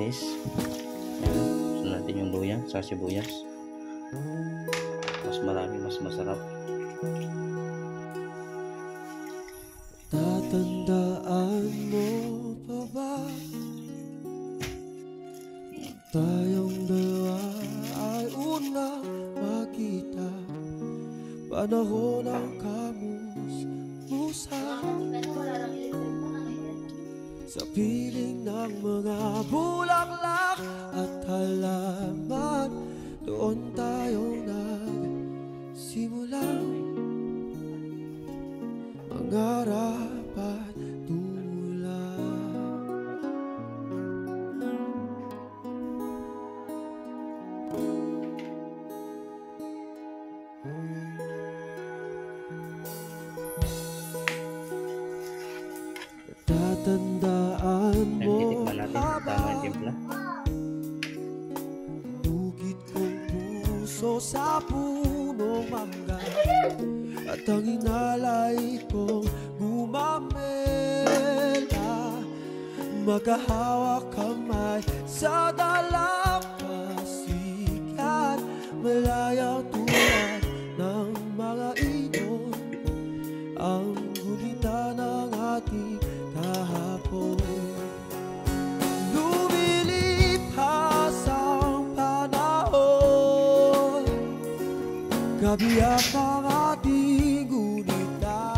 kamatis. Yan. Sunod natin yung luya sa sibuyas. Mas marami, mas masarap. Tatandaan mo pa ba tayong dalawa ay unang makita, panahon ng kamusmusan, sa piling ng mga bulaklak at halaman. Doon tayo nagsimula mangarap at tumulong. Tatandaan mo Titikman natin kung tama yung timpla. bukid kong puso sa punong mangga, at ang inalay kong gumamela, magkahawak kamay sa dalampasigan, malayang tulad ng mga ibon, ang gulita ng ating kahapon. Lumilipas ang panahon, kabiyak ang ating gunita,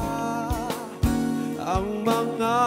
ang mga